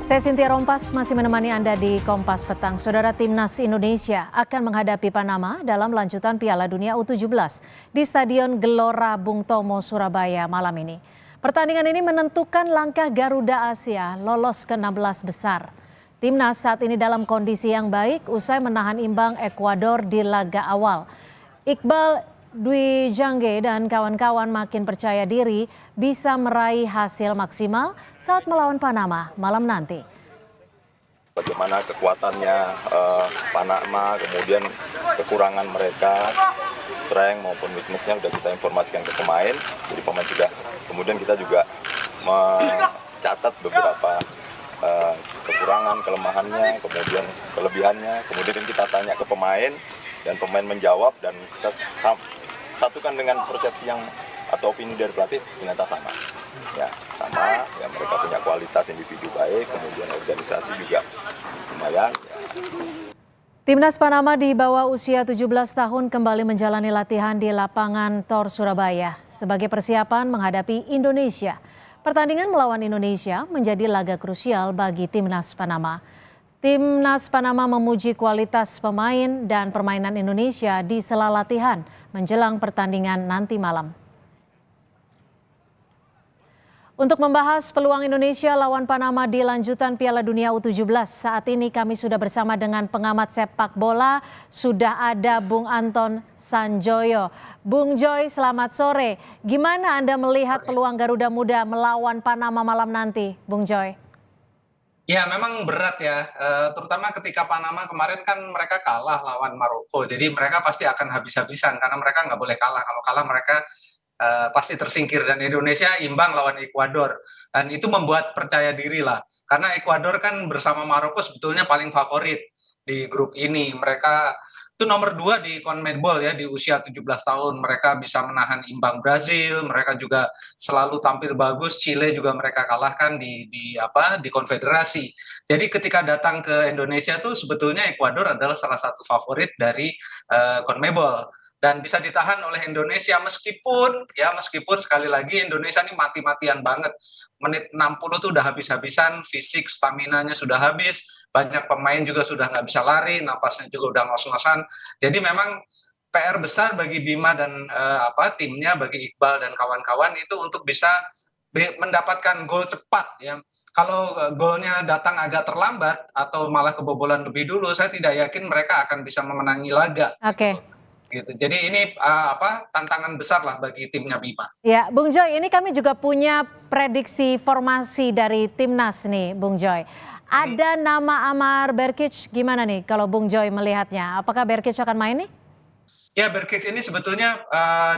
Saya Cynthia Rompas masih menemani Anda di Kompas Petang. Saudara, Timnas Indonesia akan menghadapi Panama dalam lanjutan Piala Dunia U17 di Stadion Gelora Bung Tomo, Surabaya malam ini. Pertandingan ini menentukan langkah Garuda Asia lolos ke 16 besar. Timnas saat ini dalam kondisi yang baik usai menahan imbang Ekuador di laga awal. Iqbal Dwi Jangge dan kawan-kawan makin percaya diri bisa meraih hasil maksimal saat melawan Panama malam nanti. Bagaimana kekuatannya Panama, kemudian kekurangan mereka, strength maupun weakness-nya sudah kita informasikan ke pemain. Jadi pemain sudah, kemudian kita juga mencatat beberapa kekurangan, kelemahannya, kemudian kelebihannya. Kemudian kita tanya ke pemain dan pemain menjawab dan kita satukan dengan persepsi yang atau opini dari pelatih ternyata sama. Ya, sama, ya mereka punya kualitas individu baik, kemudian organisasi juga lumayan. Ya. Timnas Panama di bawah usia 17 tahun kembali menjalani latihan di lapangan Tor Surabaya sebagai persiapan menghadapi Indonesia. Pertandingan melawan Indonesia menjadi laga krusial bagi Timnas Panama. Timnas Panama memuji kualitas pemain dan permainan Indonesia di sela latihan menjelang pertandingan nanti malam. Untuk membahas peluang Indonesia lawan Panama di lanjutan Piala Dunia U17, saat ini kami sudah bersama dengan pengamat sepak bola, sudah ada Bung Anton Sanjoyo. Bung Joy, selamat sore. Gimana Anda melihat peluang Garuda Muda melawan Panama malam nanti, Bung Joy? Ya, memang berat ya, terutama ketika Panama kemarin kan mereka kalah lawan Maroko. Jadi mereka pasti akan habis-habisan karena mereka nggak boleh kalah. Kalau kalah mereka pasti tersingkir, dan Indonesia imbang lawan Ekuador. Dan itu membuat percaya diri lah. Karena Ekuador kan bersama Maroko sebetulnya paling favorit di grup ini. Mereka itu nomor 2 di CONMEBOL ya, di usia 17 tahun. Mereka bisa menahan imbang Brazil, mereka juga selalu tampil bagus. Chile juga mereka kalahkan di konfederasi. Jadi ketika datang ke Indonesia tuh sebetulnya Ekuador adalah salah satu favorit dari CONMEBOL. Dan bisa ditahan oleh Indonesia meskipun sekali lagi Indonesia ini mati-matian banget. Menit 60 tuh udah habis-habisan, fisik, staminanya sudah habis, banyak pemain juga sudah nggak bisa lari, napasnya juga udah ngos-ngosan. Jadi memang PR besar bagi Bima dan timnya, bagi Iqbal dan kawan-kawan itu untuk bisa mendapatkan gol cepat ya. Kalau golnya datang agak terlambat atau malah kebobolan lebih dulu, saya tidak yakin mereka akan bisa memenangi laga. Oke. Gitu. Jadi ini tantangan besar lah bagi timnya Bima. Ya, Bung Joy, ini kami juga punya prediksi formasi dari Timnas nih, Bung Joy. Ada nama Amar Berkic, gimana nih kalau Bung Joy melihatnya? Apakah Berkic akan main nih? Ya, Berkic ini sebetulnya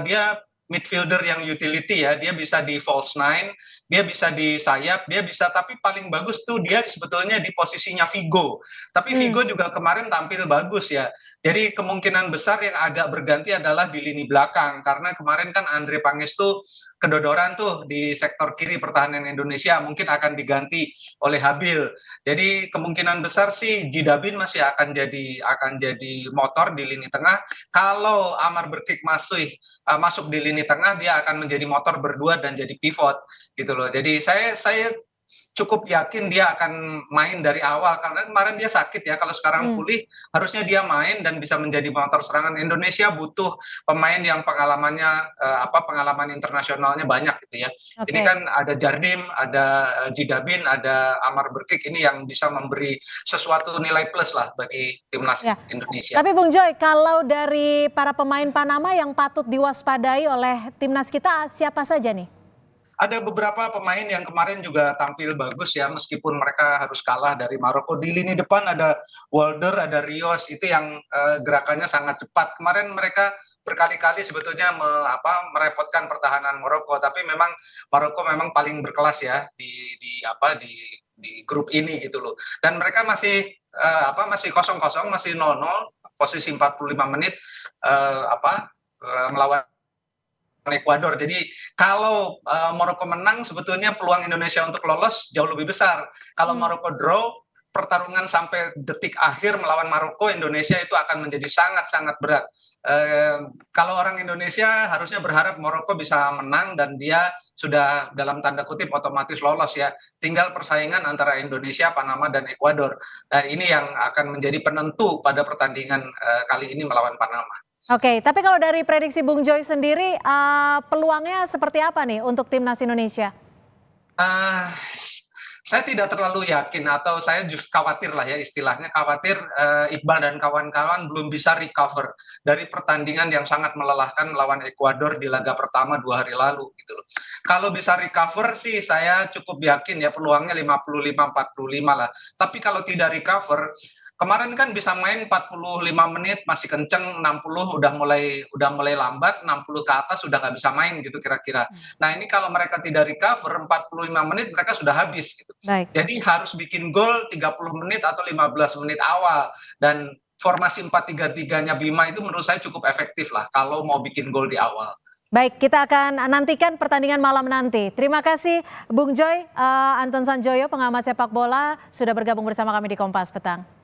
dia midfielder yang utility ya, dia bisa di false nine, dia bisa di sayap, dia bisa, tapi paling bagus tuh dia sebetulnya di posisinya Figo. Tapi Figo juga kemarin tampil bagus ya. Jadi kemungkinan besar yang agak berganti adalah di lini belakang, karena kemarin kan Andre Pangestu kedodoran tuh di sektor kiri pertahanan Indonesia, mungkin akan diganti oleh Habil. Jadi kemungkinan besar sih Jidabin masih akan jadi motor di lini tengah. Kalau Amar Berkic masuk di lini tengah, dia akan menjadi motor berdua dan jadi pivot gitu loh. Jadi saya cukup yakin dia akan main dari awal, karena kemarin dia sakit ya. Kalau sekarang pulih harusnya dia main dan bisa menjadi motor serangan. Indonesia butuh pemain yang pengalaman internasionalnya banyak gitu ya. Okay. Ini kan ada Jardim, ada Jidabin, ada Amar Berkic, ini yang bisa memberi sesuatu nilai plus lah bagi timnas Indonesia. Tapi Bung Joy, kalau dari para pemain Panama yang patut diwaspadai oleh timnas kita siapa saja nih? Ada beberapa pemain yang kemarin juga tampil bagus ya, meskipun mereka harus kalah dari Maroko. Di lini depan ada Walder, ada Rios, itu yang gerakannya sangat cepat. Kemarin mereka berkali-kali sebetulnya merepotkan pertahanan Maroko, tapi memang Maroko memang paling berkelas ya di grup ini gitu loh. Dan mereka masih kosong-kosong, masih 0-0, posisi 45 menit melawan Ekuador. Jadi kalau Maroko menang sebetulnya peluang Indonesia untuk lolos jauh lebih besar. Kalau Maroko draw pertarungan sampai detik akhir melawan Maroko, Indonesia itu akan menjadi sangat-sangat berat. Kalau orang Indonesia harusnya berharap Maroko bisa menang dan dia sudah dalam tanda kutip otomatis lolos ya. Tinggal persaingan antara Indonesia, Panama, dan Ekuador. Dan ini yang akan menjadi penentu pada pertandingan kali ini melawan Panama. Oke, tapi kalau dari prediksi Bung Joy sendiri, peluangnya seperti apa nih untuk timnas Indonesia? Uh, saya tidak terlalu yakin atau saya justru khawatir lah ya istilahnya khawatir Iqbal dan kawan-kawan belum bisa recover dari pertandingan yang sangat melelahkan melawan Ekuador di laga pertama 2 hari lalu gitu loh. Kalau bisa recover sih saya cukup yakin ya peluangnya 55-45 lah. Tapi kalau tidak recover kemarin kan bisa main 45 menit masih kenceng, 60 udah mulai lambat, 60 ke atas sudah nggak bisa main gitu kira-kira. Nah ini kalau mereka tidak recover 45 menit mereka sudah habis gitu. Baik. Jadi harus bikin gol 30 menit atau 15 menit awal dan formasi 4-3-3-nya Bima itu menurut saya cukup efektif lah kalau mau bikin gol di awal. Baik, kita akan nantikan pertandingan malam nanti. Terima kasih Bung Joy, Anton Sanjoyo, pengamat sepak bola, sudah bergabung bersama kami di Kompas Petang.